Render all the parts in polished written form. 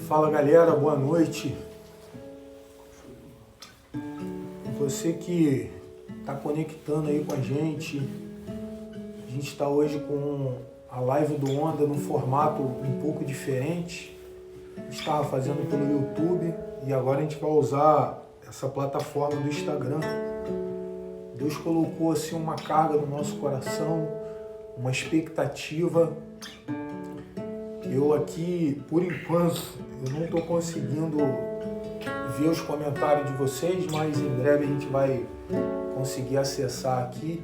Fala galera, boa noite. Você que está conectando aí com a gente está hoje com a live do Onda num formato um pouco diferente. A gente estava fazendo pelo YouTube e agora a gente vai usar essa plataforma do Instagram. Deus colocou assim uma carga no nosso coração, uma expectativa. Eu aqui, por enquanto, eu não estou conseguindo ver os comentários de vocês, mas em breve a gente vai conseguir acessar aqui.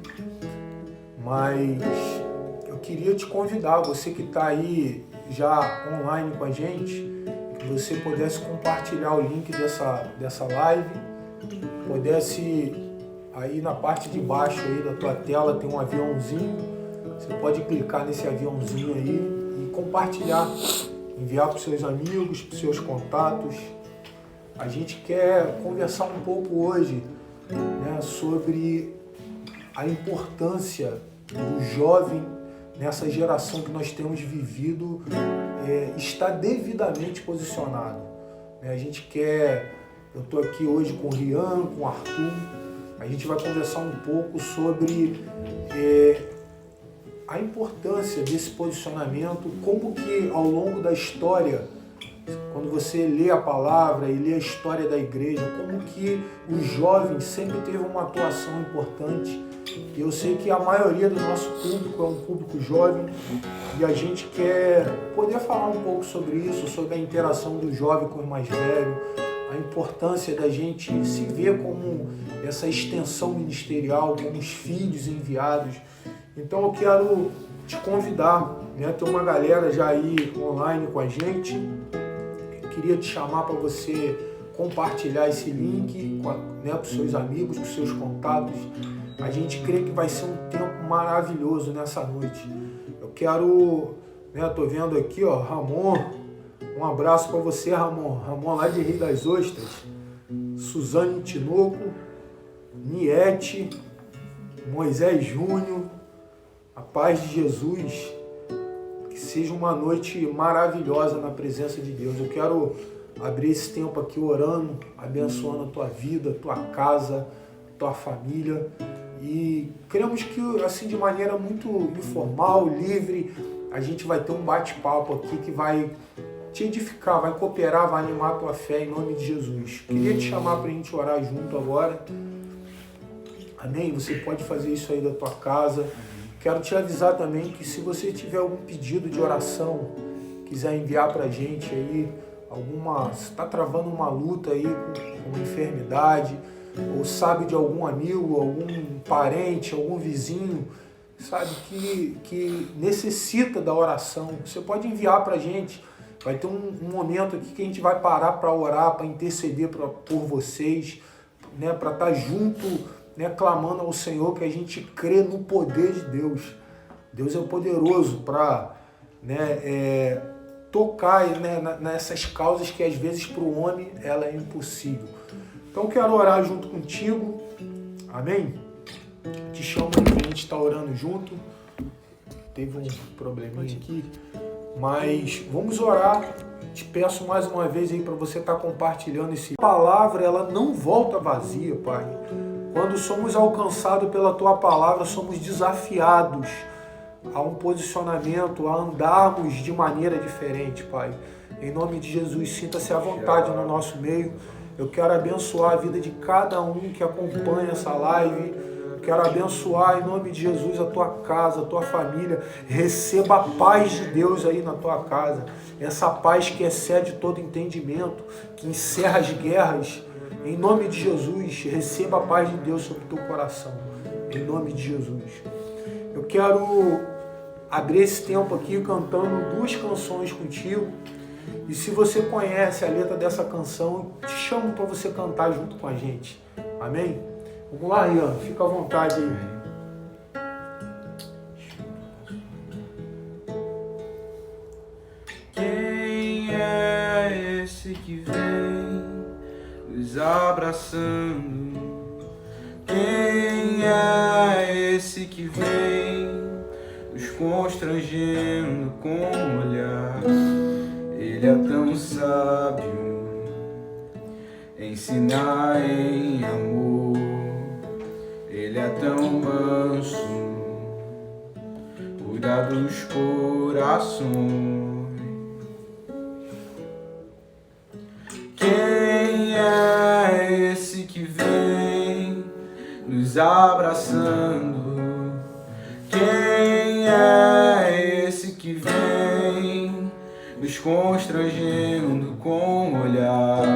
Mas eu queria te convidar, você que está aí já online com a gente, que você pudesse compartilhar o link dessa live, pudesse aí na parte de baixo aí da tua tela tem um aviãozinho, você pode clicar nesse aviãozinho aí e compartilhar, enviar para os seus amigos, para os seus contatos. A gente quer conversar um pouco hoje, né, sobre a importância do jovem nessa geração que nós temos vivido, estar devidamente posicionado. A gente quer, eu estou aqui hoje com o Rian, com o Arthur, a gente vai conversar um pouco sobre a importância desse posicionamento, como que ao longo da história, quando você lê a palavra e lê a história da igreja, como que o jovem sempre teve uma atuação importante. E eu sei que a maioria do nosso público é um público jovem e a gente quer poder falar um pouco sobre isso, sobre a interação do jovem com o mais velho, a importância da gente se ver como essa extensão ministerial, como os filhos enviados. Então eu quero te convidar, né? Tem uma galera já aí online com a gente. Eu queria te chamar para você compartilhar esse link, né, para os seus amigos, para os seus contatos. A gente crê que vai ser um tempo maravilhoso nessa noite. Eu quero, né, tô vendo aqui, ó, Ramon. Um abraço para você, Ramon. Ramon lá de Rio das Ostras. Suzane Tinoco, Niete, Moisés Júnior. A paz de Jesus. Que seja uma noite maravilhosa na presença de Deus. Eu quero abrir esse tempo aqui orando, abençoando a tua vida, a tua casa, a tua família. E cremos que, assim, de maneira muito informal, livre, a gente vai ter um bate-papo aqui que vai te edificar, vai cooperar, vai animar a tua fé em nome de Jesus. Queria te chamar para a gente orar junto agora. Amém? Você pode fazer isso aí da tua casa. Quero te avisar também que se você tiver algum pedido de oração, quiser enviar para a gente aí, está travando uma luta aí com uma enfermidade, ou sabe de algum amigo, algum parente, algum vizinho, sabe, que necessita da oração, você pode enviar para a gente. Vai ter um momento aqui que a gente vai parar para orar, para interceder por vocês, né, para estar junto, né, clamando ao Senhor, que a gente crê no poder de Deus. Deus é poderoso para, né, tocar, né, nessas causas que às vezes para o homem ela é impossível. Então quero orar junto contigo, amém? Te chamo aqui, a gente está orando junto. Teve um probleminha aqui, mas vamos orar. Te peço mais uma vez aí para você estar compartilhando essa palavra, ela não volta vazia, Pai. Quando somos alcançados pela Tua palavra, somos desafiados a um posicionamento, a andarmos de maneira diferente, Pai. Em nome de Jesus, sinta-se à vontade no nosso meio. Eu quero abençoar a vida de cada um que acompanha essa live. Quero abençoar em nome de Jesus a tua casa, a tua família. Receba a paz de Deus aí na tua casa. Essa paz que excede todo entendimento, que encerra as guerras. Em nome de Jesus, receba a paz de Deus sobre o teu coração. Em nome de Jesus. Eu quero abrir esse tempo aqui cantando 2 canções contigo. E se você conhece a letra dessa canção, te chamo para você cantar junto com a gente. Amém? Vamos lá, Ian. Fica à vontade aí. Quem é esse que vem nos abraçando? Quem é esse que vem nos constrangendo com o olhar? Ele é tão sábio, ensinar em amor. Ele é tão manso, cuida dos corações. Quem é esse que vem nos abraçando? Quem é esse que vem nos constrangendo com o olhar?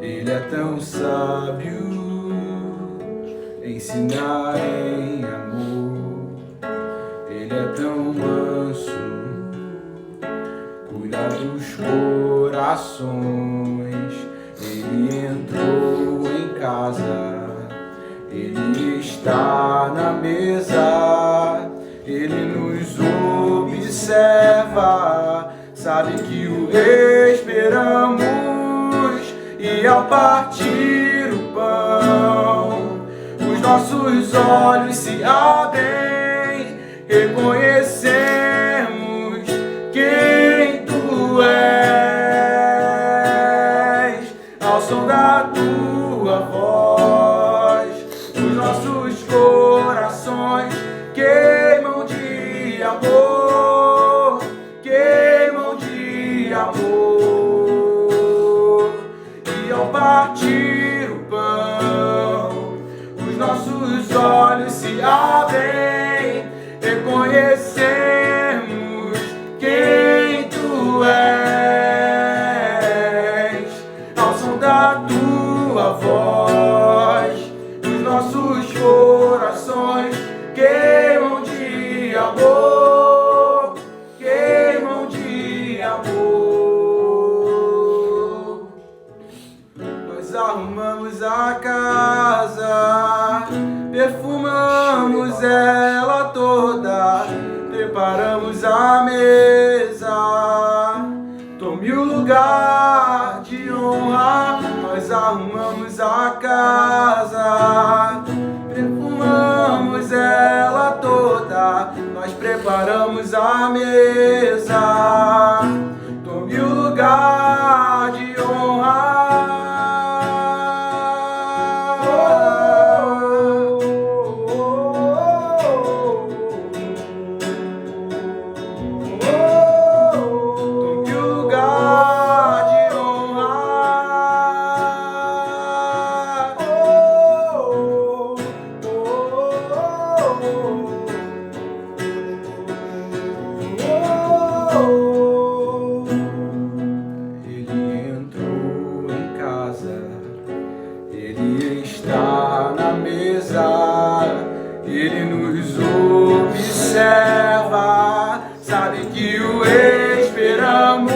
Ele é tão sábio, ensinar em amor. Ele é tão manso, cuida dos corações. Ele entrou em casa, ele está na mesa, ele nos observa, sabe que o esperamos, e ao partir o pão, os nossos olhos se abrem, reconhecemos quem tu és, ao som da tua voz. Os nossos corações queimam de amor, queimam de amor. E ao partir o pão, os nossos olhos se abrem, reconhecemos quem tu és, ao som da tua voz. Os nossos corações queimam de amor, queimam de amor. Nós arrumamos a casa, perfumamos ela toda, preparamos a mesa, tome o lugar de honra. Nós arrumamos a casa, perfumamos ela toda, nós preparamos a mesa, tome o lugar de honra. Ele entrou em casa, ele está na mesa, ele nos observa, sabe que o esperamos,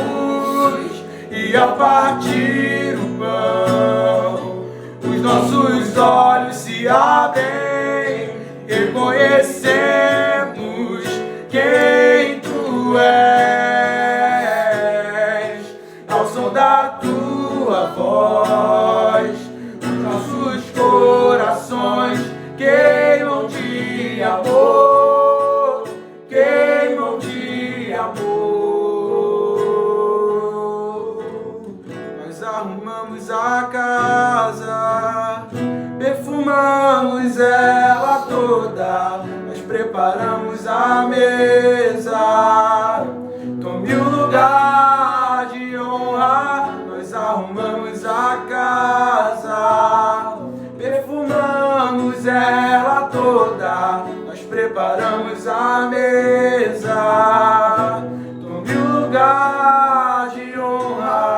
e ao partir o pão, os nossos olhos se abrem, reconhecemos quem tu és, ao som da tua voz. Os nossos corações queimam de amor, queimam de amor. Nós arrumamos a casa, perfumamos ela toda, nós preparamos a mesa, tome o lugar de honra. Nós arrumamos a casa, perfumamos ela toda, nós preparamos a mesa, tome o lugar de honra.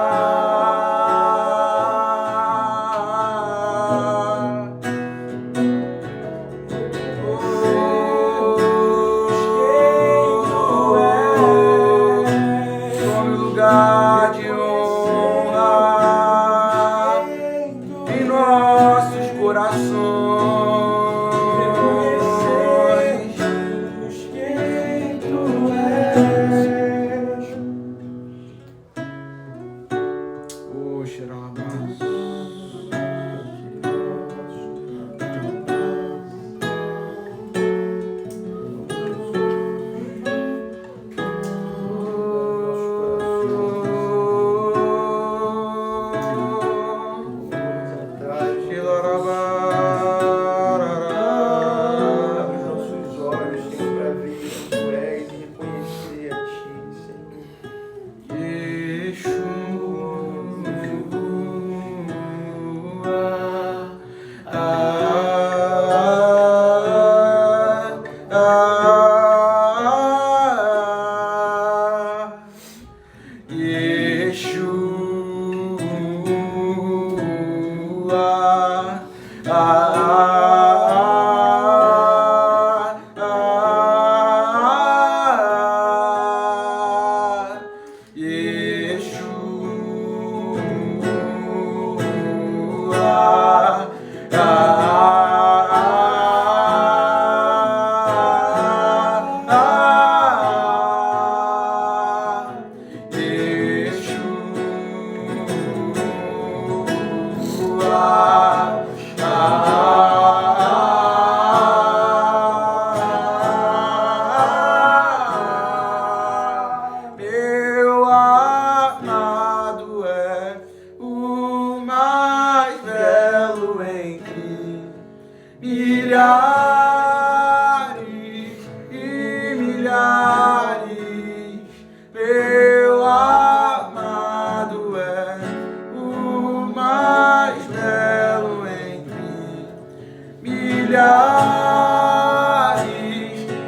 De honra em nossos corações. milhares e milhares, meu amado é o mais belo entre milhares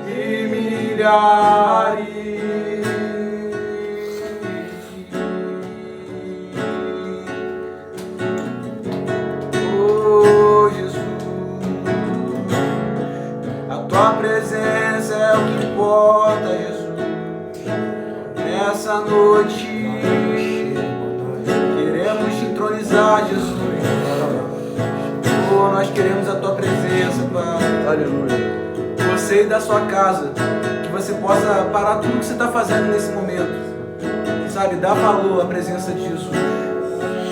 e milhares. Oh Jesus, a tua presença é o que importa, Jesus. Nessa noite queremos te entronizar, Jesus. Oh, nós queremos a tua presença, Pai. Aleluia. Você e da sua casa, que você possa parar tudo que você está fazendo nesse momento, sabe, dar valor à presença de Jesus,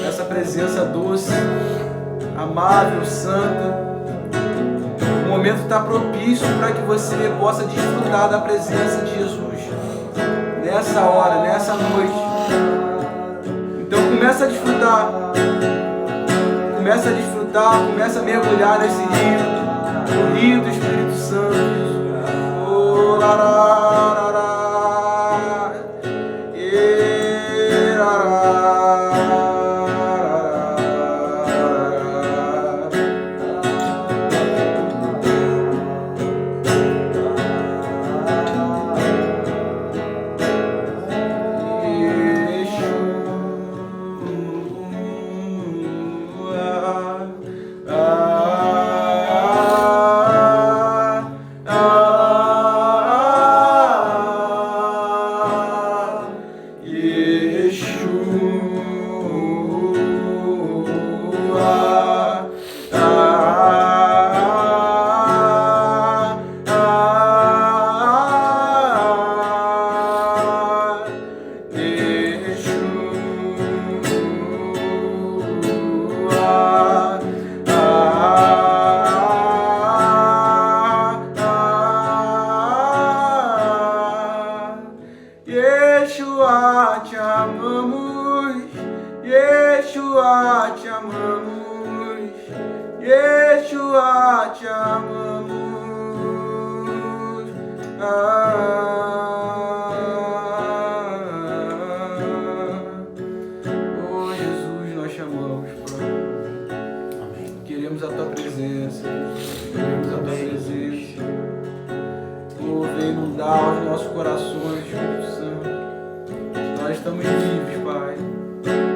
essa presença doce, amável, santa. O momento está propício para que você possa desfrutar da presença de Jesus nessa hora, nessa noite. Então começa a desfrutar, começa a mergulhar nesse rio, o rio do Espírito Santo. Oh, lararara, Yeshua, te amamos, Yeshua, te amamos, Yeshua, te amamos. Oh Jesus, nós te amamos, Pai. Amém. Queremos a tua presença, queremos a tua presença. Oh, vem inundar os nossos corações, Espírito Santo. Nós estamos livres, Pai.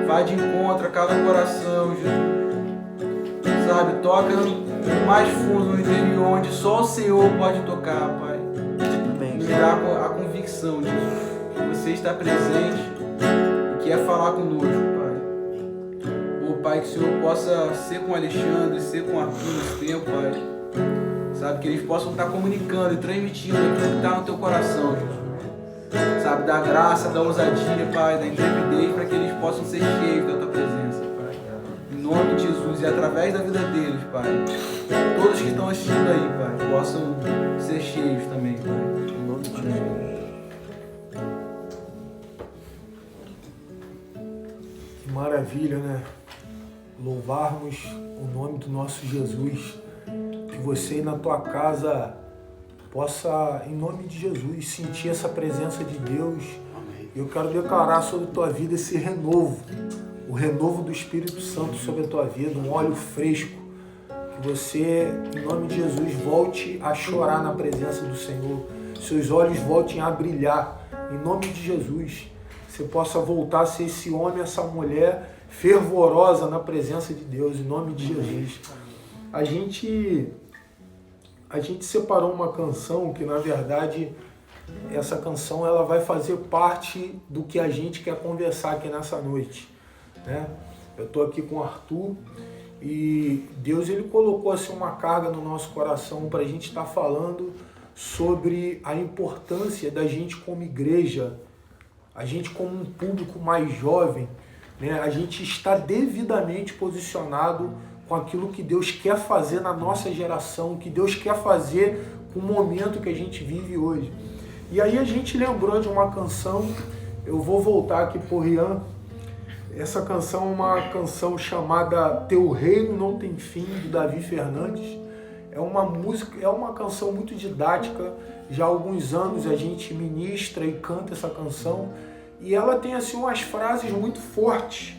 Vai de encontro a cada coração, Jesus. Sabe, toca no mais fundo, no interior, onde só o Senhor pode tocar, Pai. Nos dá a convicção, Jesus, que você está presente e quer falar conosco, Pai. Oh, Pai, que o Senhor possa ser com Alexandre, ser com Arthur nesse tempo, Pai. Sabe, que eles possam estar comunicando e transmitindo aquilo que está no teu coração, Jesus. Sabe, da graça, da ousadia, Pai, da intrepidez, para que eles possam ser cheios da tua presença, Pai. Em nome de Jesus e através da vida deles, Pai. Todos que estão assistindo aí, Pai, possam ser cheios também, Pai. Em nome de Jesus. Que maravilha, né? Louvarmos o nome do nosso Jesus. Que você na tua casa possa, em nome de Jesus, sentir essa presença de Deus. Amém. Eu quero declarar sobre a tua vida esse renovo, o renovo do Espírito Santo sobre a tua vida, um óleo fresco. Que você, em nome de Jesus, volte a chorar na presença do Senhor. Seus olhos voltem a brilhar, em nome de Jesus. Você possa voltar a ser esse homem, essa mulher fervorosa na presença de Deus, em nome de Jesus. A gente separou uma canção que, na verdade, essa canção ela vai fazer parte do que a gente quer conversar aqui nessa noite, né? Eu estou aqui com o Arthur e Deus ele colocou assim, uma carga no nosso coração para a gente estar falando sobre a importância da gente como igreja, a gente como um público mais jovem, né? A gente está devidamente posicionado com aquilo que Deus quer fazer na nossa geração, que Deus quer fazer com o momento que a gente vive hoje. E aí a gente lembrou de uma canção, eu vou voltar aqui por Rian. Essa canção é uma canção chamada Teu Reino Não Tem Fim, do Davi Fernandes. é uma música, é uma canção muito didática. Já há alguns anos a gente ministra e canta essa canção e ela tem assim umas frases muito fortes,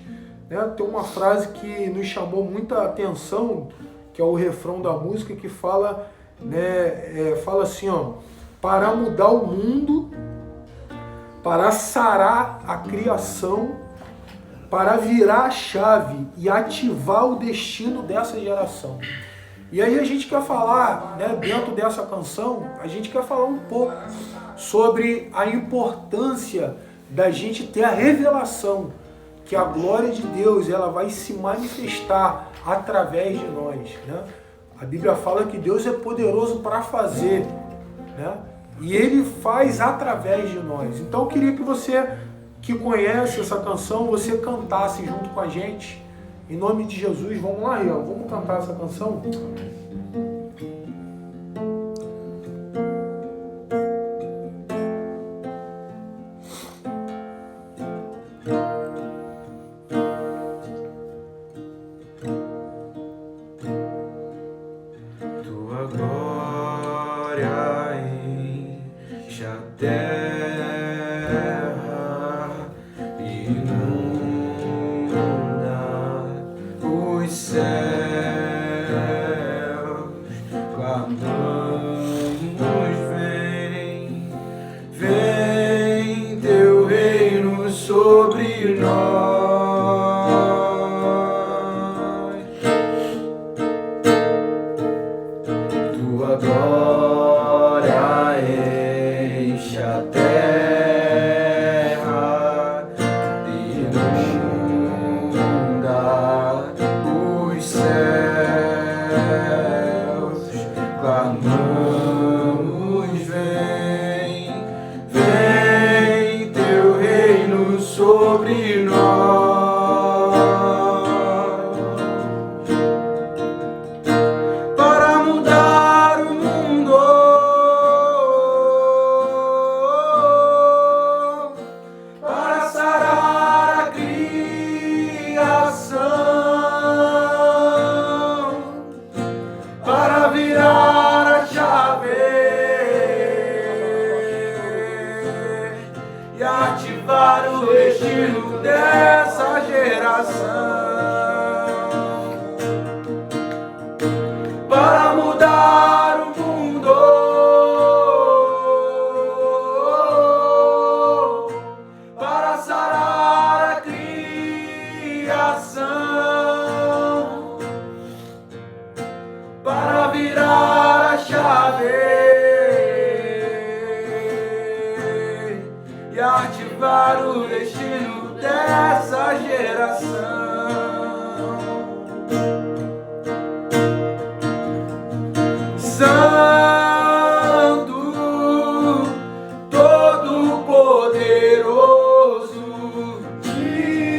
né? Tem uma frase que nos chamou muita atenção, que é o refrão da música, que fala, né, fala assim, ó: para mudar o mundo, para sarar a criação, para virar a chave e ativar o destino dessa geração. E aí a gente quer falar, né, dentro dessa canção, a gente quer falar um pouco sobre a importância da gente ter a revelação que a glória de Deus ela vai se manifestar através de nós, né? A Bíblia fala que Deus é poderoso para fazer, né? E Ele faz através de nós. Então eu queria que você, que conhece essa canção, você cantasse junto com a gente. Em nome de Jesus, vamos lá, Ian, vamos cantar essa canção? Tua glória enche a terra, inunda os céus, clamamos, vem teu reino sobre nós. Tua glória enche a terra, inunda os céus, clamamos, vem teu reino sobre nós. Para mudar o mundo, para sarar a criação, para virar a chave e ativar o destino dessa geração. Para mudar o mundo, para sarar a criação, para virar a chave e ativar o destino dessa geração. Santo, Todo-Poderoso, digno,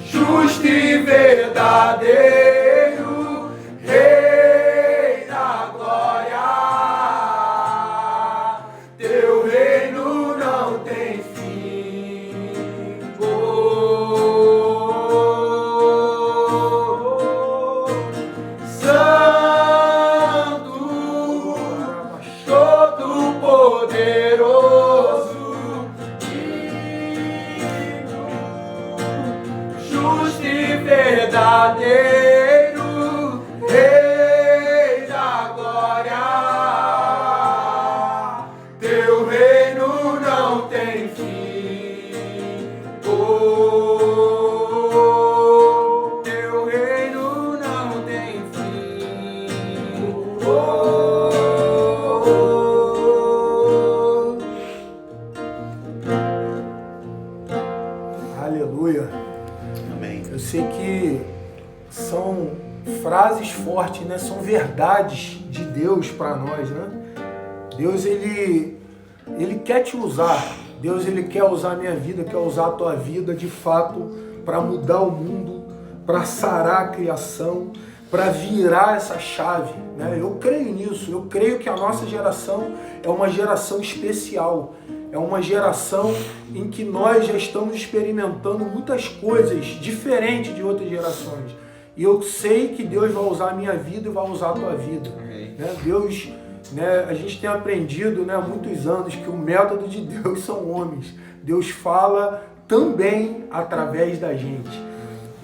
justo e verdadeiro, Rei da glória, teu reino não tem fim. Santo, Todo-Poderoso, digno, justo e verdadeiro, Rei da glória, teu reino não tem fim. Teu reino não tem fim. Aleluia. Amém. Eu sei que são frases fortes, né? São verdades de Deus para nós, né? Deus, ele quer te usar. Deus, ele quer usar a minha vida, quer usar a tua vida, de fato, para mudar o mundo, para sarar a criação, para virar essa chave, né? Eu creio nisso. Eu creio que a nossa geração é uma geração especial. É uma geração em que nós já estamos experimentando muitas coisas diferentes de outras gerações. E eu sei que Deus vai usar a minha vida e vai usar a tua vida. Né? Deus, né, a gente tem aprendido, né, há muitos anos que o método de Deus são homens. Deus fala também através da gente.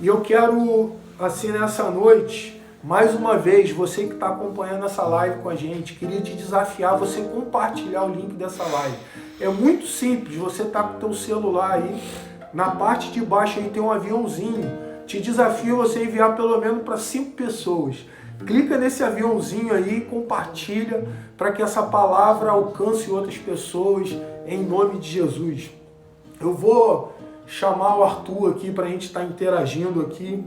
E eu quero, assim, nessa noite, mais uma vez, você que está acompanhando essa live com a gente, queria te desafiar você compartilhar o link dessa live. É muito simples, você está com o teu celular aí, na parte de baixo aí tem um aviãozinho. Te desafio você enviar pelo menos para 5 pessoas. Clica nesse aviãozinho aí e compartilha para que essa palavra alcance outras pessoas em nome de Jesus. Eu vou chamar o Arthur aqui para a gente estar interagindo aqui.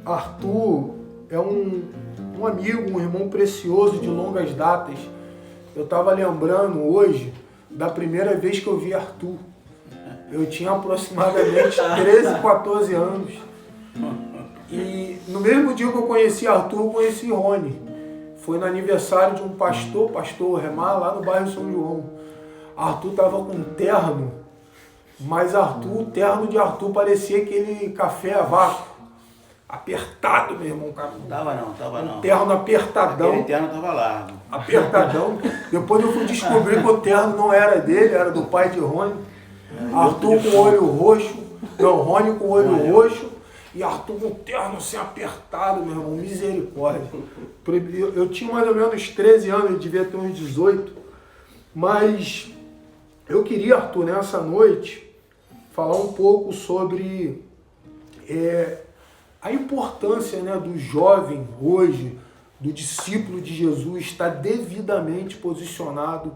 Arthur é um amigo, um irmão precioso de longas datas. Eu estava lembrando hoje da primeira vez que eu vi Arthur. Eu tinha aproximadamente 13, 14 anos. E no mesmo dia que eu conheci Arthur, eu conheci Rony. Foi no aniversário de um pastor Remar, lá no bairro São João. Arthur estava com um terno, mas o terno de Arthur parecia aquele café a vácuo. Apertado, meu irmão. Tava não. Um terno apertadão. Aquele terno tava largo. Apertadão. Depois eu fui descobrir que o terno não era dele, era do pai de Rony. Arthur com o olho roxo, Rony com o olho roxo e Arthur com o terno assim apertado, meu irmão, misericórdia. Eu tinha mais ou menos 13 anos, eu devia ter uns 18, mas eu queria, Arthur, nessa noite, falar um pouco sobre a importância, né, do jovem hoje, do discípulo de Jesus, estar devidamente posicionado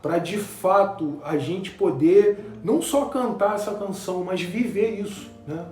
para de fato a gente poder não só cantar essa canção, mas viver isso, né?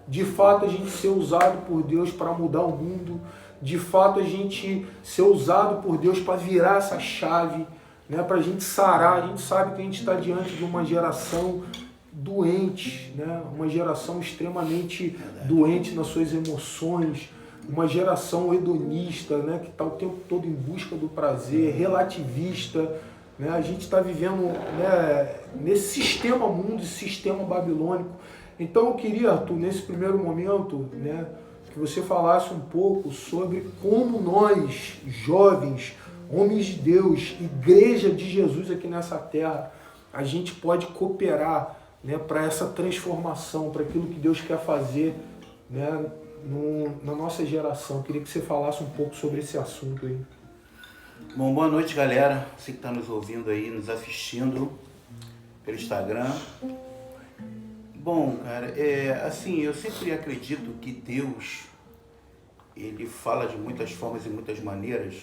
De fato a gente ser usado por Deus para mudar o mundo, de fato a gente ser usado por Deus para virar essa chave, né? Para a gente sarar. A gente sabe que a gente está diante de uma geração doente, né? Uma geração extremamente doente nas suas emoções, uma geração hedonista, né? Que está o tempo todo em busca do prazer, relativista. Né? A gente está vivendo, né, nesse sistema mundo, esse sistema babilônico. Então eu queria, Arthur, nesse primeiro momento, né, que você falasse um pouco sobre como nós, jovens, homens de Deus, igreja de Jesus aqui nessa terra, a gente pode cooperar, né, para essa transformação, para aquilo que Deus quer fazer, né, na nossa geração. Eu queria que você falasse um pouco sobre esse assunto aí. Bom, boa noite, galera. Você que está nos ouvindo aí, nos assistindo pelo Instagram. Bom, cara, assim, eu sempre acredito que Deus, ele fala de muitas formas e muitas maneiras.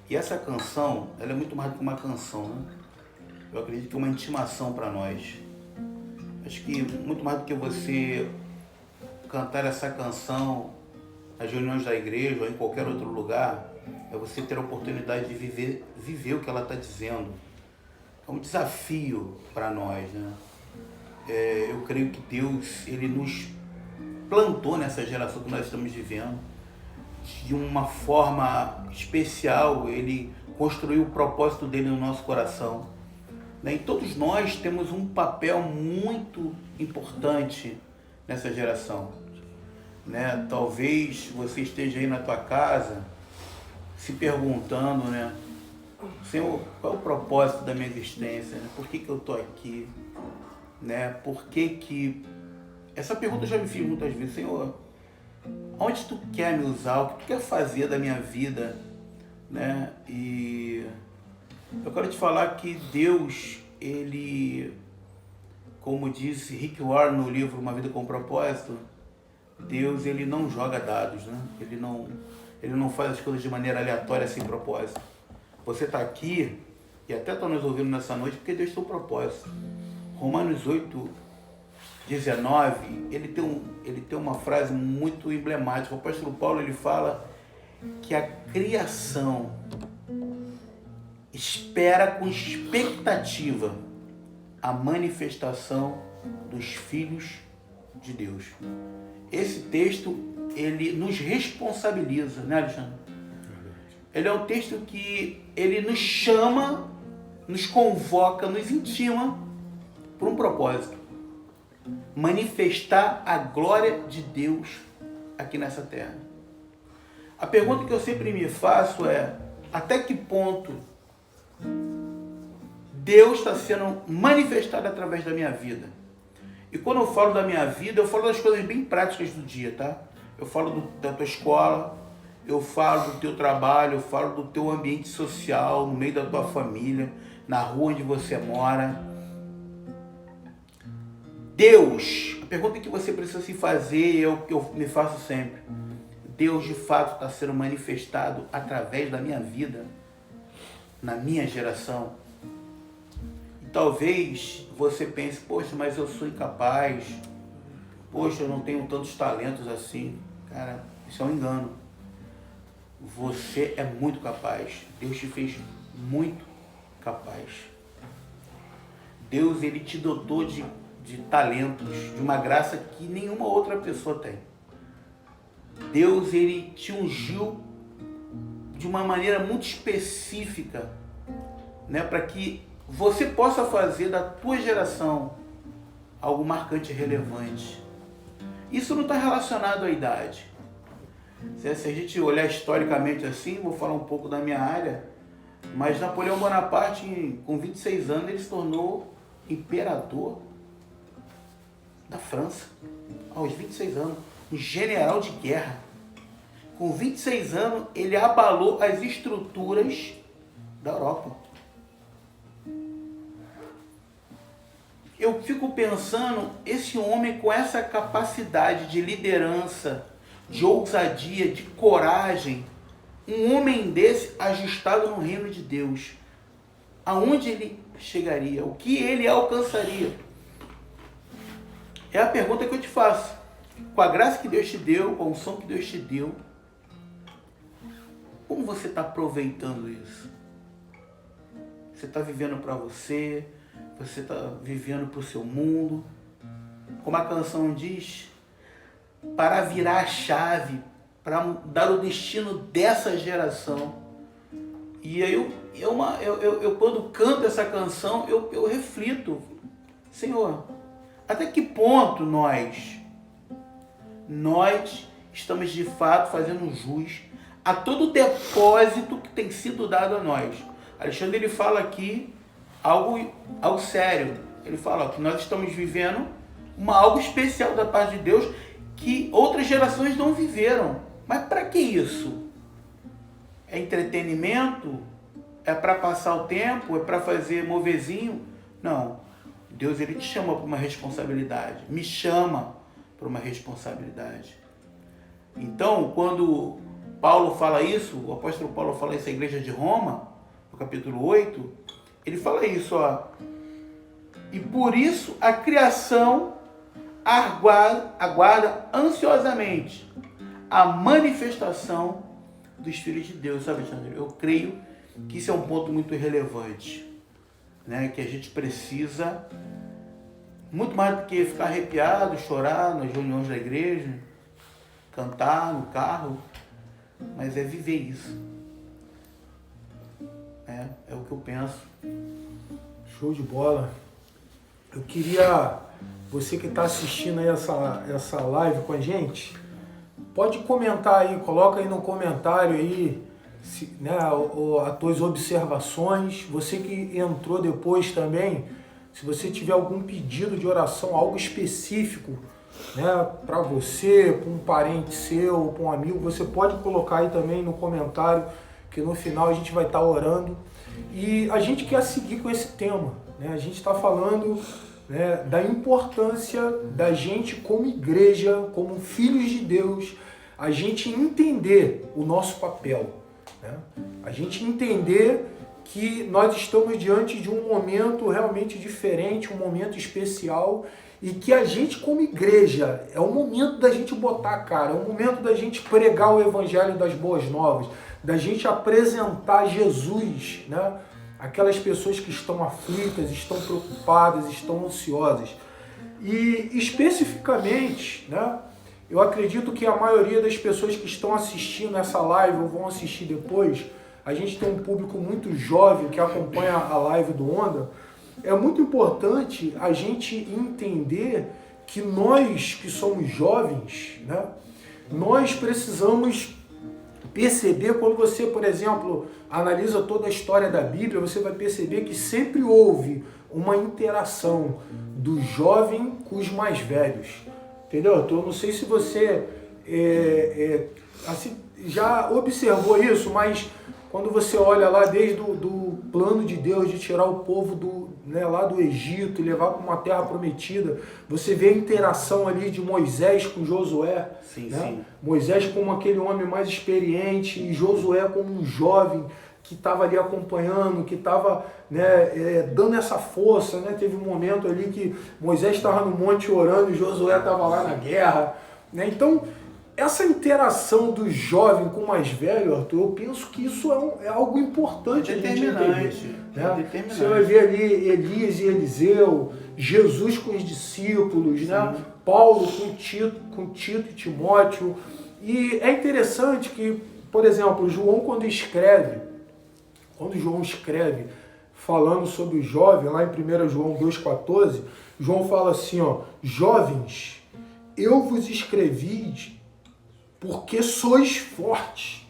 E essa canção, ela é muito mais do que uma canção, né? Eu acredito que é uma intimação para nós. Acho que muito mais do que você cantar essa canção nas reuniões da igreja ou em qualquer outro lugar, é você ter a oportunidade de viver o que ela está dizendo. É um desafio para nós, né? Eu creio que Deus, ele nos plantou nessa geração que nós estamos vivendo de uma forma especial. Ele construiu o propósito dele no nosso coração, né? E todos nós temos um papel muito importante nessa geração, né? Talvez você esteja aí na tua casa se perguntando, né? Senhor, qual é o propósito da minha existência? Né? Por que eu estou aqui? Né? Por que... Essa pergunta eu já me fiz muitas vezes. Senhor, onde tu quer me usar? O que tu quer fazer da minha vida? Né? E eu quero te falar que Deus, ele, como disse Rick Warren no livro Uma Vida com Propósito, Deus, ele não joga dados, né? Ele não faz as coisas de maneira aleatória, sem propósito. Você está aqui e até está nos ouvindo nessa noite porque Deus tem um propósito. Romanos 8:19, ele tem uma frase muito emblemática. O apóstolo Paulo, ele fala que a criação espera com expectativa a manifestação dos filhos de Deus. Esse texto, ele nos responsabiliza, né, Alexandre? Ele é um texto que ele nos chama, nos convoca, nos intima por um propósito. manifestar a glória de Deus aqui nessa terra. A pergunta que eu sempre me faço é: até que ponto Deus está sendo manifestado através da minha vida? E quando eu falo da minha vida, eu falo das coisas bem práticas do dia, tá? Eu falo da tua escola, eu falo do teu trabalho, eu falo do teu ambiente social, no meio da tua família, na rua onde você mora. Deus, a pergunta que você precisa se fazer é o que eu me faço sempre. Deus de fato está sendo manifestado através da minha vida, na minha geração? E talvez você pense: poxa, mas eu sou incapaz, poxa, eu não tenho tantos talentos assim. Cara, isso é um engano. Você é muito capaz. Deus te fez muito capaz. Deus, ele te dotou de talentos, de uma graça que nenhuma outra pessoa tem. Deus, ele te ungiu de uma maneira muito específica, né, para que você possa fazer da tua geração algo marcante e relevante. Isso não está relacionado à idade. Se a gente olhar historicamente assim, vou falar um pouco da minha área, mas Napoleão Bonaparte, com 26 anos, ele se tornou imperador da França, aos 26 anos, um general de guerra. Com 26 anos, ele abalou as estruturas da Europa. Eu fico pensando, esse homem com essa capacidade de liderança, de ousadia, de coragem, um homem desse ajustado no reino de Deus, aonde ele chegaria? O que ele alcançaria? É a pergunta que eu te faço. Com a graça que Deus te deu, com a unção que Deus te deu, como você está aproveitando isso? Você está vivendo para você? Você está vivendo para o seu mundo? Como a canção diz, para virar a chave, para mudar o destino dessa geração. E aí eu quando canto essa canção, eu reflito: Senhor, até que ponto nós estamos de fato fazendo jus a todo o depósito que tem sido dado a nós? Alexandre, ele fala aqui algo sério. Ele fala que nós estamos vivendo algo especial da parte de Deus que outras gerações não viveram. Mas para que isso? É entretenimento? É para passar o tempo? É para fazer movezinho? Não. Deus, ele te chama para uma responsabilidade. Me chama para uma responsabilidade. Então, quando Paulo fala isso, o apóstolo Paulo fala isso à igreja de Roma, no capítulo 8, ele fala isso, ó. E por isso a criação aguarda ansiosamente a manifestação dos filhos de Deus, sabe, Alexandre? Eu creio que isso é um ponto muito relevante, né? Que a gente precisa, muito mais do que ficar arrepiado, chorar nas reuniões da igreja, cantar no carro, mas é viver isso. É o que eu penso. Show de bola. Eu queria, você que está assistindo aí essa live com a gente, pode comentar aí, coloca aí no comentário aí, né, as tuas observações. Você que entrou depois também, se você tiver algum pedido de oração, algo específico, né, para você, para um parente seu, para um amigo, você pode colocar aí também no comentário, que no final a gente vai estar orando. E a gente quer seguir com esse tema, né? A gente está falando, né, da importância da gente como igreja, como filhos de Deus, a gente entender o nosso papel, né? A gente entender que nós estamos diante de um momento realmente diferente, um momento especial, e que a gente como igreja, é o momento da gente botar a cara, é o momento da gente pregar o evangelho das boas novas, da gente apresentar Jesus, né? Aquelas pessoas que estão aflitas, estão preocupadas, estão ansiosas. E especificamente, né, eu acredito que a maioria das pessoas que estão assistindo essa live ou vão assistir depois, a gente tem um público muito jovem que acompanha a live do Onda. É muito importante a gente entender que nós que somos jovens, né, nós precisamos perceber, quando você, por exemplo, analisa toda a história da Bíblia, você vai perceber que sempre houve uma interação do jovem com os mais velhos. Entendeu? Então, eu não sei se você assim, já observou isso, mas quando você olha lá desde do plano de Deus de tirar o povo lá do Egito e levar para uma terra prometida, você vê a interação ali de Moisés com Josué. Sim, né? sim. Moisés como aquele homem mais experiente e Josué como um jovem que estava ali acompanhando, que estava, né, dando essa força. Né? Teve um momento ali que Moisés estava no monte orando e Josué estava lá na guerra. Né? Então, essa interação do jovem com o mais velho, Arthur, eu penso que isso é algo importante. Determinante. Né? Você vai ver ali Elias e Eliseu, Jesus com os discípulos, né? Paulo com Tito e Timóteo. E é interessante que, por exemplo, João quando João escreve falando sobre o jovem, lá em 1 João 2,14, João fala assim, ó, jovens, eu vos escrevi porque sois fortes.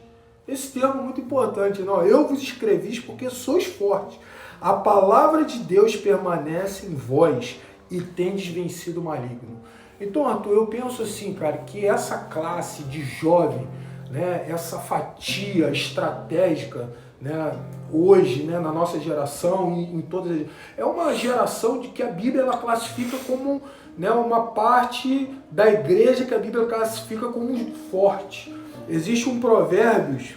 Esse termo é muito importante, não? Eu vos escrevi porque sois fortes. A palavra de Deus permanece em vós e tendes vencido o maligno. Então, Arthur, eu penso assim, cara, que essa classe de jovem, né, essa fatia estratégica, né, hoje, né, na nossa geração e em todas, é uma geração de que a Bíblia ela classifica como, né, uma parte da igreja que a Bíblia classifica como forte. Existe um Provérbios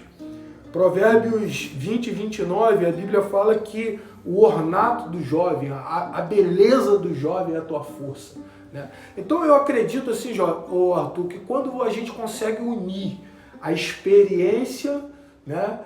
20 e 29, a Bíblia fala que o ornato do jovem, a beleza do jovem é a tua força. Né? Então eu acredito assim, Arthur, que quando a gente consegue unir a experiência, né,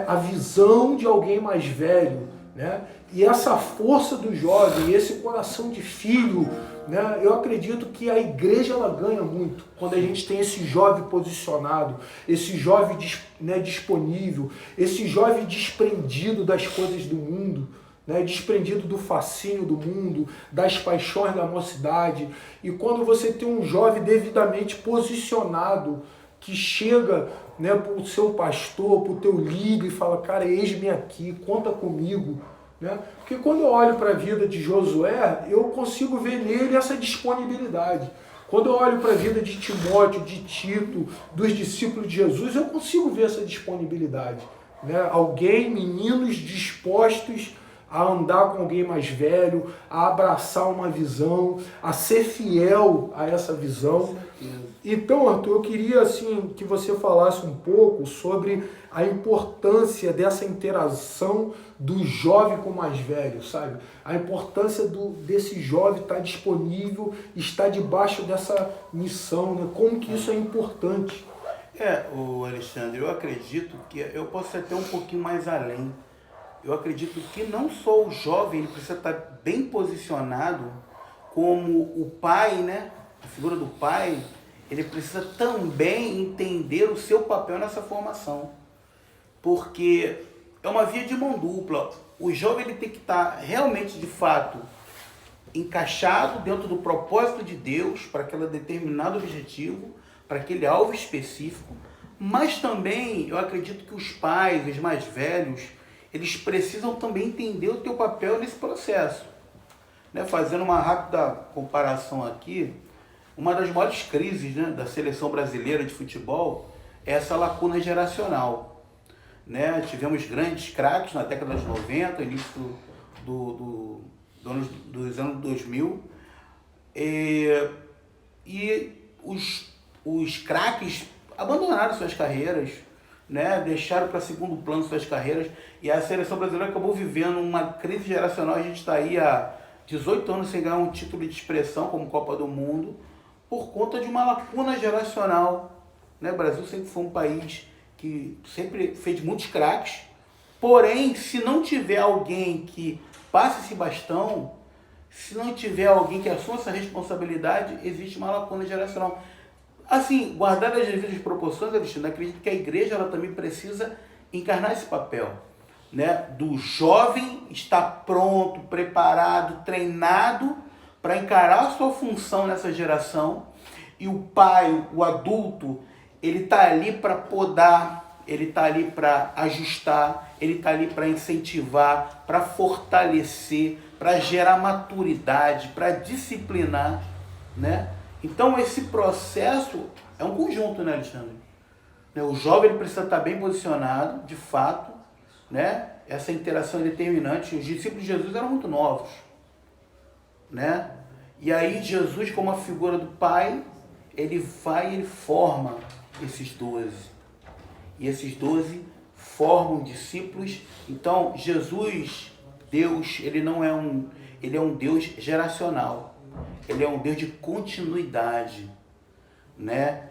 a visão de alguém mais velho, né, e essa força do jovem, esse coração de filho, né, eu acredito que a igreja ela ganha muito quando a gente tem esse jovem posicionado, esse jovem, né, disponível, esse jovem desprendido das coisas do mundo, né, desprendido do fascínio do mundo, das paixões da mocidade. E quando você tem um jovem devidamente posicionado, que chega, né, para o seu pastor, para o teu líder e fala, cara, eis-me aqui, conta comigo. Né? Porque quando eu olho para a vida de Josué, eu consigo ver nele essa disponibilidade. Quando eu olho para a vida de Timóteo, de Tito, dos discípulos de Jesus, eu consigo ver essa disponibilidade. Né? Meninos dispostos a andar com alguém mais velho, a abraçar uma visão, a ser fiel a essa visão. Então, Arthur, eu queria assim, que você falasse um pouco sobre a importância dessa interação do jovem com o mais velho, sabe? A importância desse jovem estar disponível, estar debaixo dessa missão, né? Como que isso é importante. O Alexandre, eu acredito que eu posso até um pouquinho mais além. Eu acredito que não só o jovem ele precisa estar bem posicionado, como o pai, né? A figura do pai, ele precisa também entender o seu papel nessa formação. Porque é uma via de mão dupla. O jovem ele tem que estar realmente, de fato, encaixado dentro do propósito de Deus para aquele determinado objetivo, para aquele alvo específico. Mas também eu acredito que os pais, os mais velhos, eles precisam também entender o teu papel nesse processo. Né? Fazendo uma rápida comparação aqui, uma das maiores crises, né, da seleção brasileira de futebol é essa lacuna geracional. Né? Tivemos grandes craques na década de 90, início dos anos 2000, e os craques abandonaram suas carreiras, né? Deixaram para segundo plano suas carreiras, e a seleção brasileira acabou vivendo uma crise geracional. A gente está aí há 18 anos sem ganhar um título de expressão como Copa do Mundo, por conta de uma lacuna geracional. Né? O Brasil sempre foi um país que sempre fez muitos craques, porém, se não tiver alguém que passe esse bastão, se não tiver alguém que assuma essa responsabilidade, existe uma lacuna geracional. Assim, guardar as devidas proporções, Alexandre, acredito que a igreja ela também precisa encarnar esse papel, né? Do jovem estar pronto, preparado, treinado para encarar a sua função nessa geração, e o pai, o adulto, ele está ali para podar, ele está ali para ajustar, ele está ali para incentivar, para fortalecer, para gerar maturidade, para disciplinar, né? Então esse processo é um conjunto, né, Alexandre? O jovem ele precisa estar bem posicionado, de fato, né? Essa interação é determinante. Os discípulos de Jesus eram muito novos, né? E aí Jesus, como a figura do Pai, ele vai e ele forma esses 12. E esses 12 formam discípulos. Então Jesus, Deus, ele é um Deus geracional. Ele é um Deus de continuidade, né?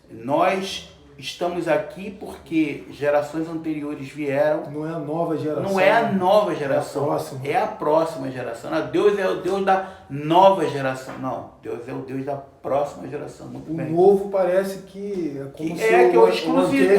Nós estamos aqui porque gerações anteriores vieram. Não é a nova geração. Não é a nova geração. É a próxima geração. Não, Deus é o Deus da nova geração. Não, Deus é o Deus da próxima geração. Muito bem. O novo parece que é como se que o o exclusivo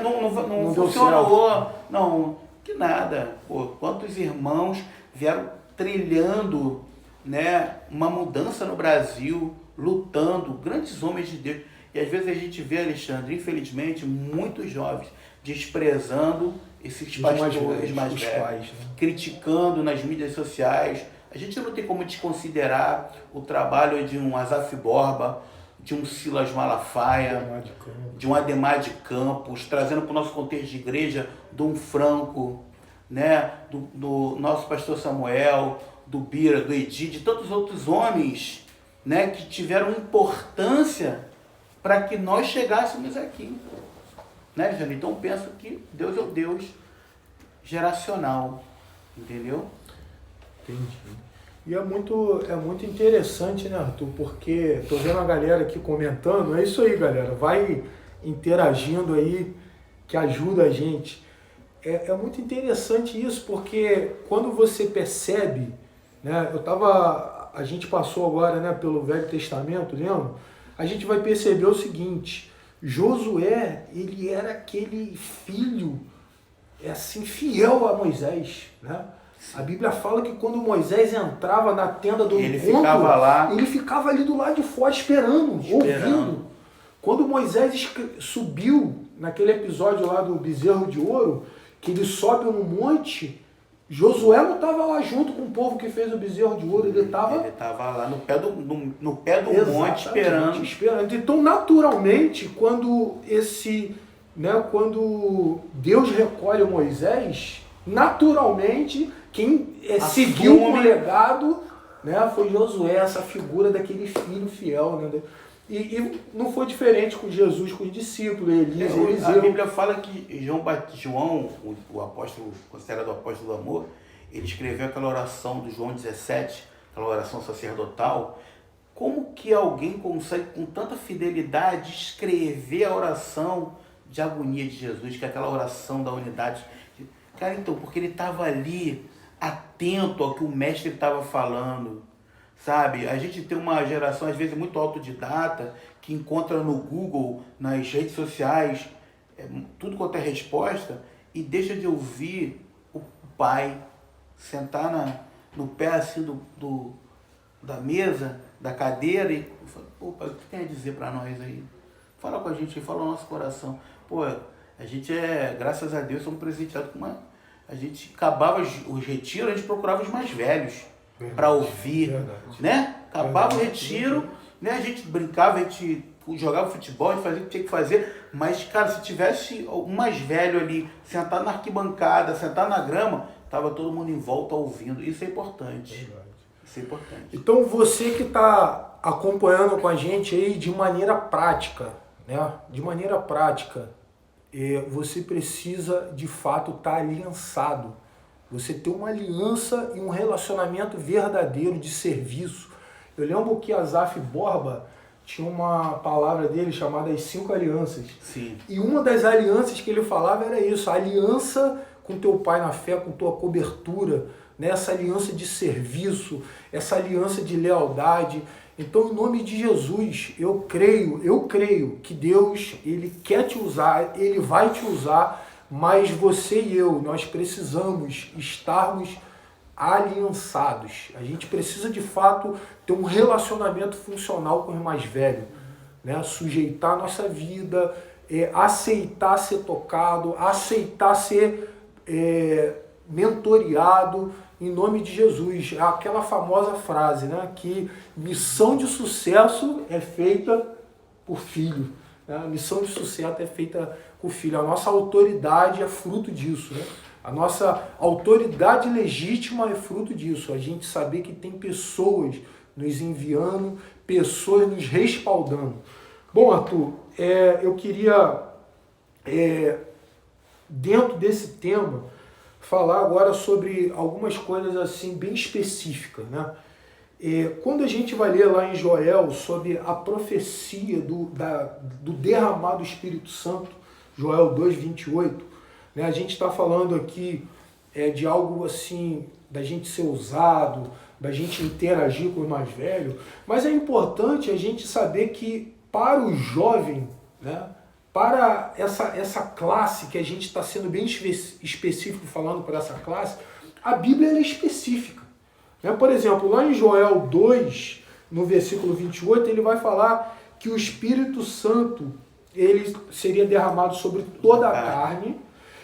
não funcionou. Não, que nada. Pô, quantos irmãos vieram trilhando, né, uma mudança no Brasil, lutando, grandes homens de Deus. E às vezes a gente vê, Alexandre, infelizmente, muitos jovens desprezando esses pastores mais velhos, pais, né? criticando nas mídias sociais. A gente não tem como desconsiderar o trabalho de um Asaf Borba, de um Silas Malafaia, de um Ademar de Campos, trazendo para o nosso contexto de igreja, Dom Franco, né? do nosso pastor Samuel, do Bira, do Edi, de tantos outros homens, né? Que tiveram importância para que nós chegássemos aqui, né, Alexandre? Então penso que Deus é o Deus geracional, entendeu? Entendi. E é muito interessante, né, Arthur? Porque tô vendo a galera aqui comentando. É isso aí, galera. Vai interagindo aí, que ajuda a gente. É muito interessante isso, porque quando você percebe, né? A gente passou agora, né, pelo Velho Testamento, lembra? A gente vai perceber o seguinte: Josué, ele era aquele filho, assim, fiel a Moisés, né? A Bíblia fala que quando Moisés entrava na tenda do encontro, ele ficava ali do lado de fora esperando, ouvindo. Quando Moisés subiu, naquele episódio lá do bezerro de ouro, que ele sobe no monte, Josué não estava lá junto com o povo que fez o bezerro de ouro, ele estava lá no pé do monte esperando. Então, naturalmente, quando Deus recolhe Moisés, naturalmente, quem seguiu o legado, né, foi Josué, essa figura daquele filho fiel, né? E não foi diferente com Jesus, com os discípulos, Eliseu. A Bíblia fala que João, o apóstolo, considerado o apóstolo do amor, ele escreveu aquela oração do João 17, aquela oração sacerdotal. Como que alguém consegue, com tanta fidelidade, escrever a oração de agonia de Jesus, que é aquela oração da unidade? Cara, então, porque ele estava ali, atento ao que o mestre estava falando. Sabe, a gente tem uma geração, às vezes, muito autodidata, que encontra no Google, nas redes sociais, tudo quanto é resposta, e deixa de ouvir o pai sentar no pé assim da mesa, da cadeira, e falar: pô, pai, o que tem a dizer para nós aí? Fala com a gente, fala o nosso coração. Pô, a gente graças a Deus, somos presenteados com a gente acabava os retiros, a gente procurava os mais velhos para ouvir, né? Acabava o retiro, né? A gente brincava, a gente jogava futebol, a gente fazia o que tinha que fazer, mas, cara, se tivesse um mais velho ali, sentado na arquibancada, sentado na grama, tava todo mundo em volta ouvindo. Isso é importante. Isso é importante. Então, você que está acompanhando com a gente aí de maneira prática, né? De maneira prática, você precisa, de fato, estar aliançado. Você ter uma aliança e um relacionamento verdadeiro de serviço. Eu lembro que Asaf Borba tinha uma palavra dele chamada as 5 alianças. Sim. E uma das alianças que ele falava era isso: a aliança com teu pai na fé, com tua cobertura, né? Essa aliança de serviço, essa aliança de lealdade. Então, em nome de Jesus, eu creio que Deus, Ele quer te usar, Ele vai te usar, mas você e eu, nós precisamos estarmos aliançados. A gente precisa, de fato, ter um relacionamento funcional com o mais velho, né? Sujeitar a nossa vida, aceitar ser tocado, aceitar ser mentoreado em nome de Jesus. Aquela famosa frase, né? Que missão de sucesso é feita por filho. Né? A missão de sucesso é feita por filho. A nossa autoridade é fruto disso, né? A nossa autoridade legítima é fruto disso. A gente saber que tem pessoas nos enviando, pessoas nos respaldando. Bom, Arthur, eu queria, dentro desse tema, falar agora sobre algumas coisas assim bem específicas, né? Quando a gente vai ler lá em Joel sobre a profecia do derramado do Espírito Santo, Joel 2:28, né? A gente está falando aqui de algo assim, da gente ser usado, da gente interagir com os mais velhos, mas é importante a gente saber que para o jovem, né? Para essa classe, que a gente está sendo bem específico falando para essa classe, a Bíblia é específica. Né? Por exemplo, lá em Joel 2, no versículo 28, ele vai falar que o Espírito Santo ele seria derramado sobre toda a carne,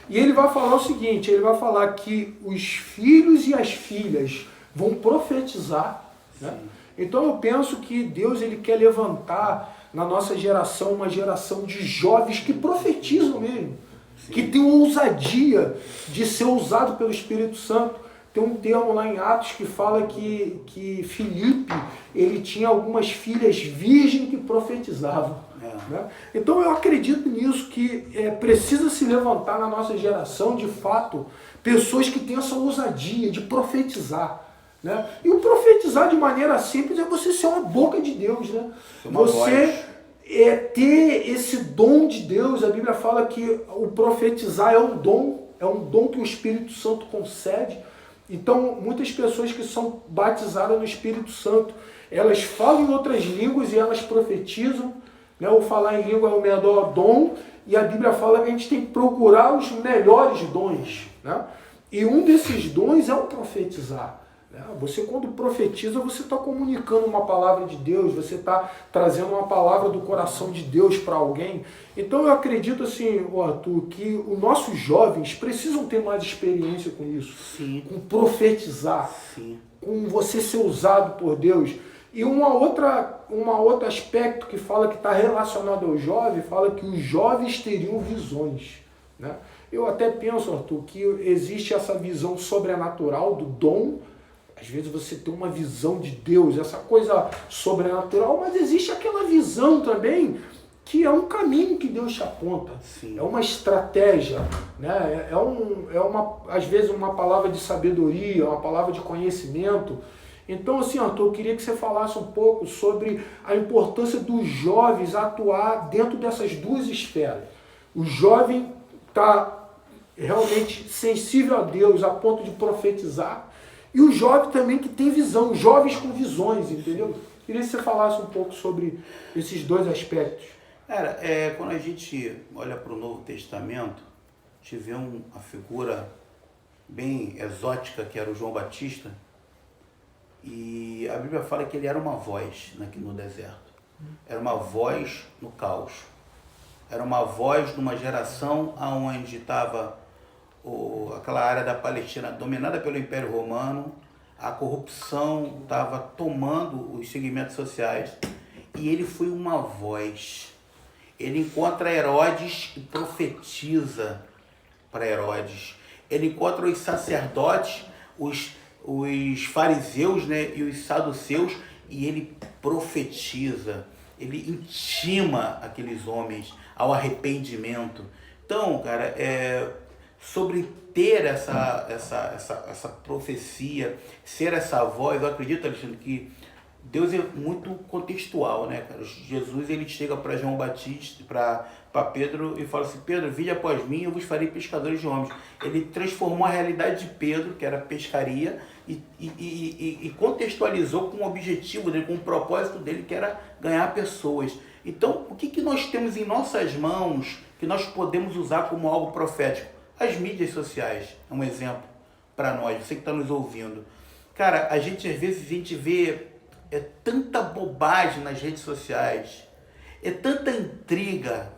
e ele vai falar o seguinte, ele vai falar que os filhos e as filhas vão profetizar. Né? Então eu penso que Deus ele quer levantar na nossa geração uma geração de jovens que profetizam mesmo, que tem ousadia de ser usado pelo Espírito Santo. Tem um termo lá em Atos que fala que Filipe ele tinha algumas filhas virgens que profetizavam. Né? Então eu acredito nisso, que precisa se levantar na nossa geração, de fato, pessoas que têm essa ousadia de profetizar. Né? E o profetizar de maneira simples é você ser uma boca de Deus. Né? Você ter esse dom de Deus. A Bíblia fala que o profetizar é um dom que o Espírito Santo concede. Então, muitas pessoas que são batizadas no Espírito Santo, elas falam em outras línguas e elas profetizam. Né? O falar em língua é o melhor dom, e a Bíblia fala que a gente tem que procurar os melhores dons. Né? E um desses dons é o profetizar. Você, quando profetiza, você está comunicando uma palavra de Deus, você está trazendo uma palavra do coração de Deus para alguém. Então eu acredito assim, Arthur, que os nossos jovens precisam ter mais experiência com isso. Sim. Com profetizar, sim, com você ser usado por Deus. E um outro aspecto que fala que está relacionado ao jovem, fala que os jovens teriam visões. Né? Eu até penso, Arthur, que existe essa visão sobrenatural do dom. Às vezes você tem uma visão de Deus, essa coisa sobrenatural, mas existe aquela visão também que é um caminho que Deus te aponta. Sim. É uma estratégia, né? Às vezes uma palavra de sabedoria, uma palavra de conhecimento. Então, assim, Arthur, eu queria que você falasse um pouco sobre a importância dos jovens atuar dentro dessas duas esferas. O jovem está realmente sensível a Deus a ponto de profetizar, e o jovem também que tem visão, jovens com visões, entendeu? Queria que você falasse um pouco sobre esses dois aspectos. Cara, quando a gente olha para o Novo Testamento, a gente vê uma figura bem exótica, que era o João Batista, e a Bíblia fala que ele era uma voz aqui no deserto. Era uma voz no caos. Era uma voz de uma geração onde estava aquela área da Palestina dominada pelo Império Romano, a corrupção estava tomando os segmentos sociais, e ele foi uma voz. Ele encontra Herodes e profetiza para Herodes. Ele encontra os sacerdotes, os fariseus, né, e os saduceus, e ele profetiza. Ele intima aqueles homens ao arrependimento. Então, cara, sobre ter essa profecia, ser essa voz, eu acredito, Alexandre, que Deus é muito contextual, né, cara? Jesus, ele chega para João Batista, para Pedro, e fala assim: Pedro, vinde após mim, eu vos farei pescadores de homens. Ele transformou a realidade de Pedro, que era pescaria, e contextualizou com o objetivo dele, com o propósito dele, que era ganhar pessoas. Então, o que nós temos em nossas mãos que nós podemos usar como algo profético? As mídias sociais é um exemplo para nós, você que está nos ouvindo. Cara, às vezes a gente vê tanta bobagem nas redes sociais, tanta intriga,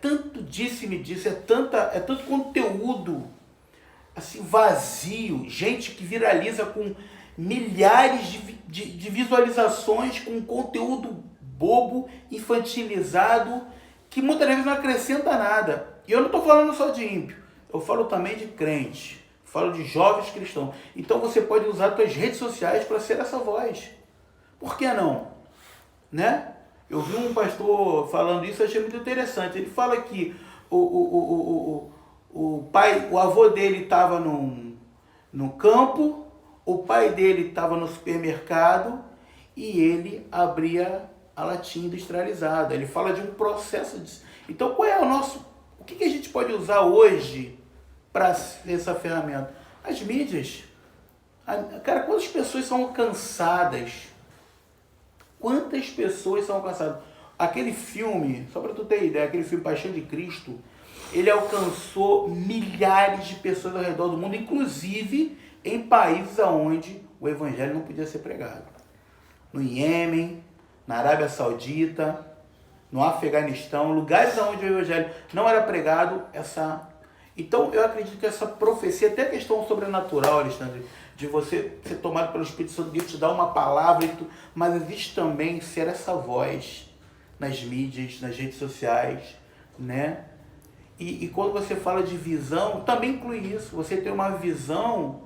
tanto disse-me-disse, tanto conteúdo assim, vazio, gente que viraliza com milhares de visualizações, com conteúdo bobo, infantilizado, que muitas vezes não acrescenta nada. E eu não estou falando só de ímpio, eu falo também de crente, falo de jovens cristãos. Então você pode usar suas redes sociais para ser essa voz. Por que não? Né? Eu vi um pastor falando isso, achei muito interessante. Ele fala que o avô dele estava no campo, o pai dele estava no supermercado e ele abria a latinha industrializada. Ele fala de um processo de... Então, qual é o que a gente pode usar hoje para essa ferramenta? As mídias. Cara, quantas pessoas são alcançadas? Quantas pessoas são alcançadas? Aquele filme, só para tu ter ideia, aquele filme Paixão de Cristo, ele alcançou milhares de pessoas ao redor do mundo, inclusive em países onde o evangelho não podia ser pregado. No Iêmen, na Arábia Saudita, no Afeganistão, lugares onde o evangelho não era pregado, Então, eu acredito que essa profecia, até a questão sobrenatural, Alexandre, de você ser tomado pelo Espírito Santo, Deus te dar uma palavra, mas existe também ser essa voz nas mídias, nas redes sociais, né? E quando você fala de visão, também inclui isso, você ter uma visão,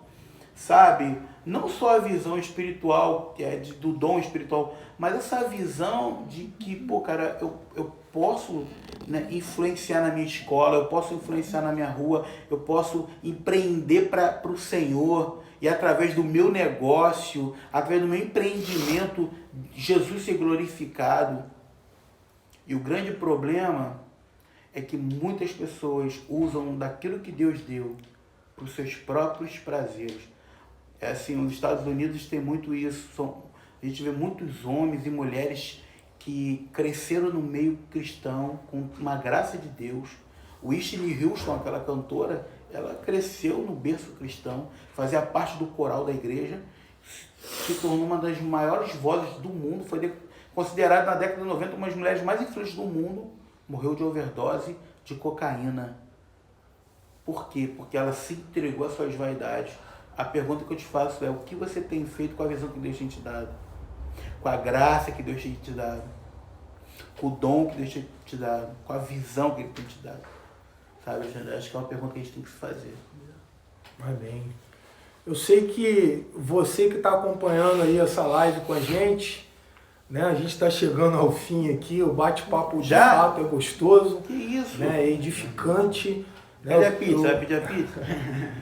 sabe? Não só a visão espiritual, que é do dom espiritual, mas essa visão de que, pô, cara, eu posso, né, influenciar na minha escola, eu posso influenciar na minha rua, eu posso empreender para o Senhor, e através do meu negócio, através do meu empreendimento, Jesus ser glorificado. E o grande problema é que muitas pessoas usam daquilo que Deus deu para os seus próprios prazeres. É assim, os Estados Unidos tem muito isso. A gente vê muitos homens e mulheres que cresceram no meio cristão com uma graça de Deus. Whitney Houston, aquela cantora, ela cresceu no berço cristão, fazia parte do coral da igreja, se tornou uma das maiores vozes do mundo, foi considerada na década de 90 uma das mulheres mais influentes do mundo, morreu de overdose de cocaína. Por quê? Porque ela se entregou às suas vaidades. A pergunta que eu te faço é: o que você tem feito com a visão que Deus tem te dado? Com a graça que Deus tem te dado? Com o dom que Deus tem te dado? Com a visão que Ele tem te dado? Sabe, acho que é uma pergunta que a gente tem que se fazer. Amém. Eu sei que você que está acompanhando aí essa live com a gente, né? A gente está chegando ao fim aqui, o bate-papo de fato é gostoso. Que isso? Né? É edificante. Né? Pede a pizza, vai pedir a pizza?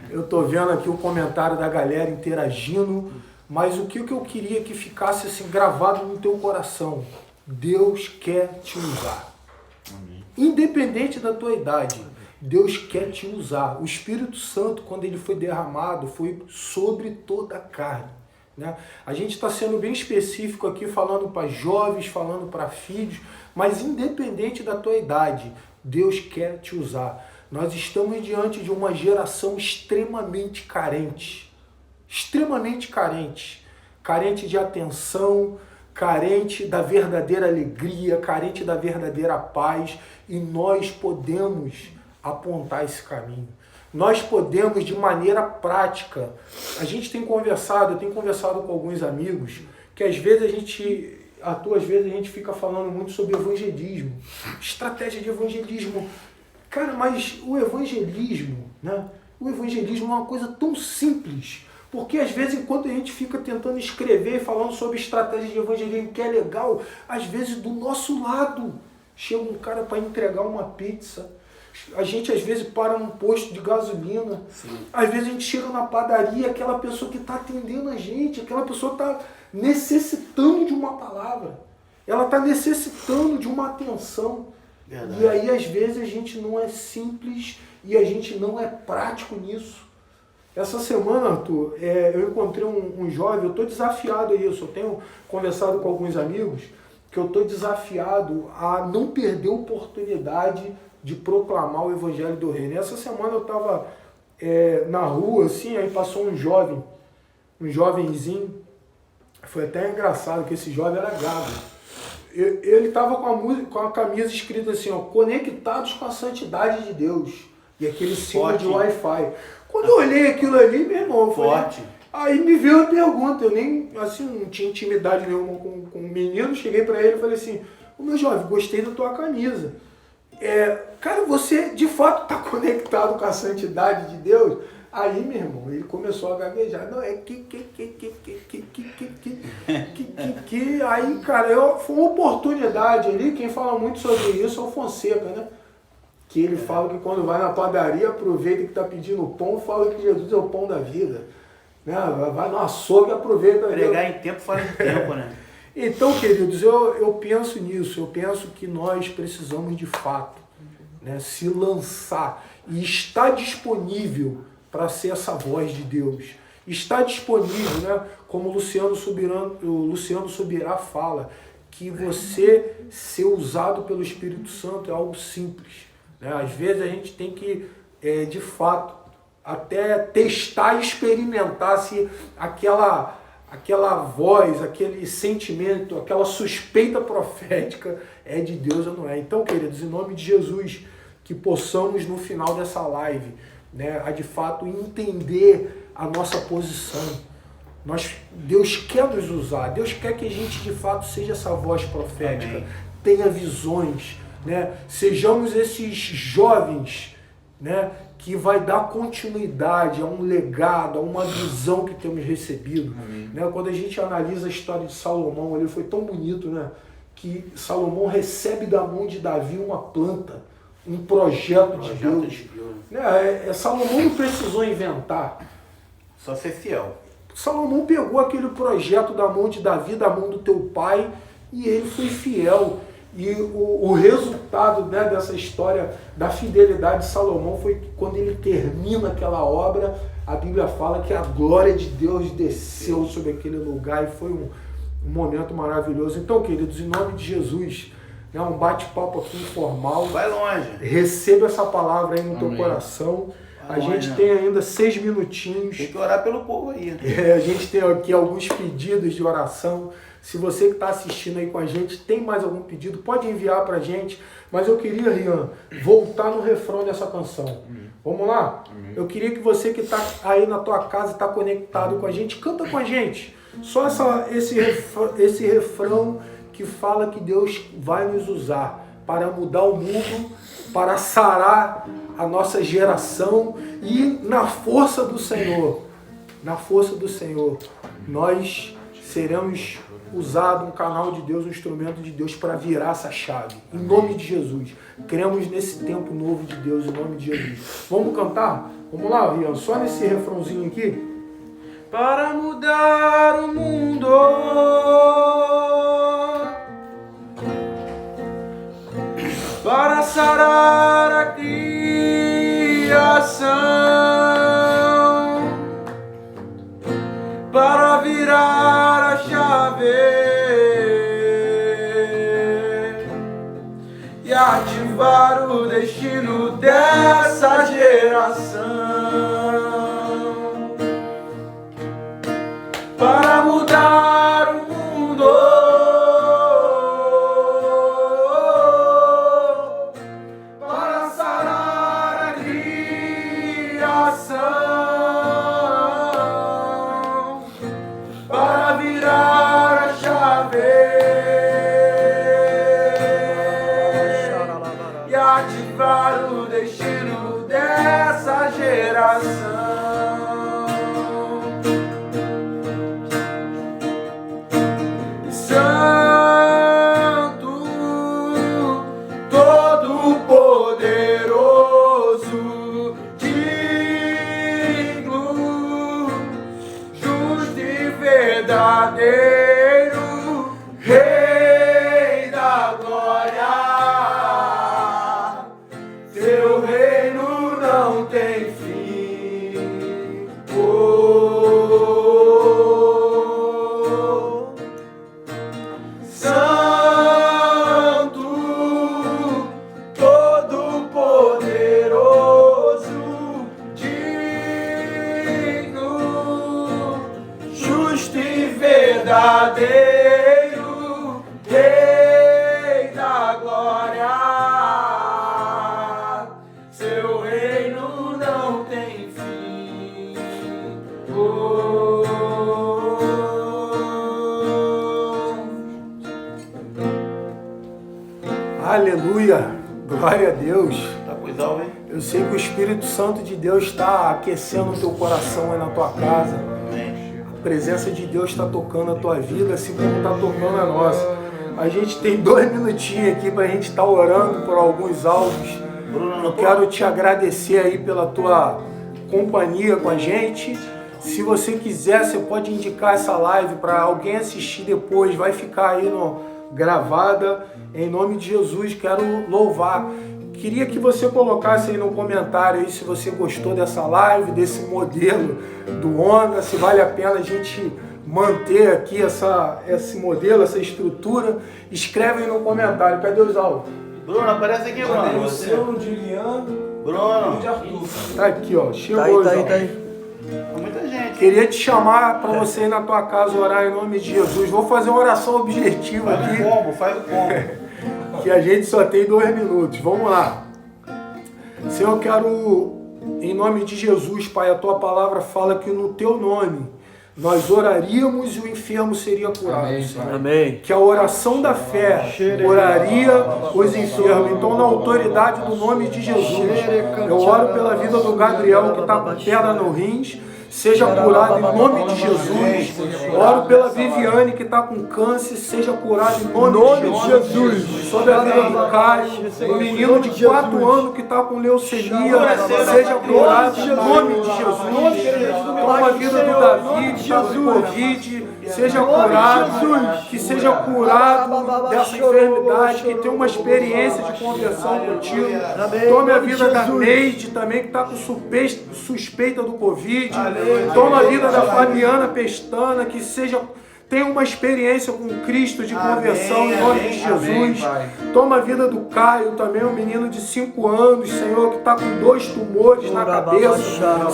Eu estou vendo aqui o comentário da galera interagindo, mas o que eu queria que ficasse assim gravado no teu coração: Deus quer te usar. Amém. Independente da tua idade, Deus quer te usar. O Espírito Santo, quando ele foi derramado, foi sobre toda a carne. Né? A gente está sendo bem específico aqui, falando para jovens, falando para filhos, mas independente da tua idade, Deus quer te usar. Nós estamos diante de uma geração extremamente carente, carente de atenção, carente da verdadeira alegria, carente da verdadeira paz, e nós podemos apontar esse caminho. Nós podemos, de maneira prática, a gente tem conversado, eu tenho conversado com alguns amigos, que às vezes a gente fica falando muito sobre evangelismo, estratégia de evangelismo. Cara, mas o evangelismo, né? O evangelismo é uma coisa tão simples, porque às vezes, enquanto a gente fica tentando escrever, falando sobre estratégia de evangelismo, que é legal, às vezes do nosso lado chega um cara para entregar uma pizza. A gente às vezes para num posto de gasolina. Sim. Às vezes a gente chega na padaria, aquela pessoa que está atendendo a gente, aquela pessoa está necessitando de uma palavra, ela está necessitando de uma atenção. Verdade. E aí às vezes a gente não é simples e a gente não é prático nisso. Essa semana, Arthur, eu encontrei um jovem, eu estou desafiado a isso, eu tenho conversado com alguns amigos, que eu estou desafiado a não perder a oportunidade de proclamar o Evangelho do Reino. Essa semana eu estava na rua, assim, aí passou um jovenzinho, foi até engraçado que esse jovem era gago. Ele estava com a camisa escrita assim, ó, conectados com a santidade de Deus. E aquele símbolo de Wi-Fi. Quando eu olhei aquilo ali, meu irmão, eu falei, aí me veio a pergunta, eu nem, assim, não tinha intimidade nenhuma com o menino, cheguei para ele e falei assim, ô meu jovem, gostei da tua camisa. Cara, você de fato está conectado com a santidade de Deus? Aí, meu irmão, ele começou a gaguejar. Não, Aí, cara, foi uma oportunidade ali. Quem fala muito sobre isso é o Fonseca, né? Que ele fala que quando vai na padaria, aproveita que está pedindo pão, fala que Jesus é o pão da vida. Né? Vai no açougue e aproveita. Pregar em tempo fora de tempo, né? Então, queridos, eu penso nisso. Eu penso que nós precisamos, de fato, né, se lançar e estar disponível para ser essa voz de Deus. Está disponível, né? Como o Luciano Subirá fala, que você ser usado pelo Espírito Santo é algo simples. Né? Às vezes a gente tem que, de fato, até testar e experimentar se aquela voz, aquele sentimento, aquela suspeita profética é de Deus ou não é. Então, queridos, em nome de Jesus, que possamos no final dessa live, né, a de fato entender a nossa posição. Deus quer nos usar, Deus quer que a gente de fato seja essa voz profética, amém, tenha visões, né, sejamos esses jovens, né, que vai dar continuidade a um legado, a uma visão que temos recebido. Né? Quando a gente analisa a história de Salomão, ele foi tão bonito, né, que Salomão recebe da mão de Davi uma planta, um projeto de Deus. Né? Salomão não precisou inventar. Só ser fiel. Salomão pegou aquele projeto da mão de Davi, da mão do teu pai, e ele foi fiel. E o resultado, né, dessa história da fidelidade de Salomão foi que quando ele termina aquela obra, a Bíblia fala que a glória de Deus desceu sobre aquele lugar e foi um momento maravilhoso. Então, queridos, em nome de Jesus, né, um bate-papo aqui informal. Vai longe. Receba essa palavra aí no teu coração. A gente tem ainda 6 minutinhos. Tem que orar pelo povo aí. A gente tem aqui alguns pedidos de oração. Se você que está assistindo aí com a gente tem mais algum pedido, pode enviar para a gente. Mas eu queria, Rian, voltar no refrão dessa canção. Vamos lá? Eu queria que você que está aí na tua casa, está conectado com a gente, canta com a gente. Só esse refrão que fala que Deus vai nos usar para mudar o mundo, para sarar a nossa geração e na força do Senhor, nós seremos usados, um canal de Deus, um instrumento de Deus para virar essa chave. Em nome de Jesus. Cremos nesse tempo novo de Deus, em nome de Jesus. Vamos cantar? Vamos lá, Rian, só nesse refrãozinho aqui. Para mudar o mundo, para sarar a criação, para virar a chave e ativar o destino dessa geração, para mudar o mundo, para sarar a criação, para virar a chave e ativar o destino dessa geração. Verdadeiro Rei da glória, teu reino não tem fim. Oh, Santo, todo poderoso, digno, Glória a Deus. Tá coisado, hein? Eu sei que o Espírito Santo de Deus está aquecendo o teu coração aí na tua casa. Amém. A presença de Deus está tocando a tua vida, assim como está tocando a nossa. A gente tem 2 minutinhos aqui para a gente estar orando por alguns áudios. Eu quero te agradecer aí pela tua companhia com a gente. Se você quiser, você pode indicar essa live para alguém assistir depois. Vai ficar aí gravada. Em nome de Jesus, quero louvar. Queria que você colocasse aí no comentário aí se você gostou dessa live, desse modelo do Onda, se vale a pena a gente manter aqui esse modelo, essa estrutura. Escreve aí no comentário. Cadê os áudios? Bruno, aparece aqui, Bruno. O seu de Leandro Bruno. e de Arthur. Tá aqui, ó. Chegou. Tá aí. Tá muita gente. Queria te chamar para você ir na tua casa orar em nome de Jesus. Vou fazer uma oração objetiva Faz aqui, o combo. que a gente só tem 2 minutos. Vamos lá. Senhor, eu quero, em nome de Jesus, Pai, a tua palavra fala que no teu nome nós oraríamos e o enfermo seria curado. Amém, Senhor. Amém. Que a oração da fé curaria os enfermos. Então, na autoridade do nome de Jesus, eu oro pela vida do Gabriel, que está com pedra no rins, seja curado em nome de Jesus. Oro pela Viviane, que está com câncer, seja curado em nome de Jesus. Sobre a vida do Caio, o menino de 4 anos que está com leucemia, seja curado em nome de Jesus. Toma a vida do Davi, que está com Covid, seja curado, que seja curado dessa enfermidade, que tenha uma experiência de conversão contigo. Tome a vida da Neide também, que está com suspeita do Covid. Toma a vida da Fabiana Pestana, que tenha uma experiência com Cristo de conversão em nome de Jesus. Toma a vida do Caio também, um menino de 5 anos, Senhor, que está com 2 tumores na cabeça.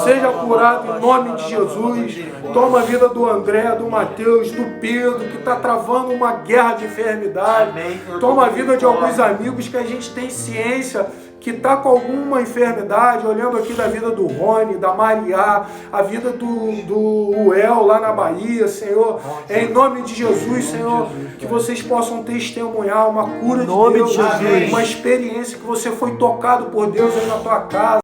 Seja curado em nome de Jesus. Toma a vida do André, do Mateus, do Pedro, que está travando uma guerra de enfermidade. Toma a vida de alguns amigos que a gente tem ciência que está com alguma enfermidade, olhando aqui da vida do Rony, da Maria, a vida do Uel lá na Bahia, Senhor, em nome de Jesus, Senhor, que vocês possam testemunhar uma cura de Deus, uma experiência que você foi tocado por Deus aí na tua casa.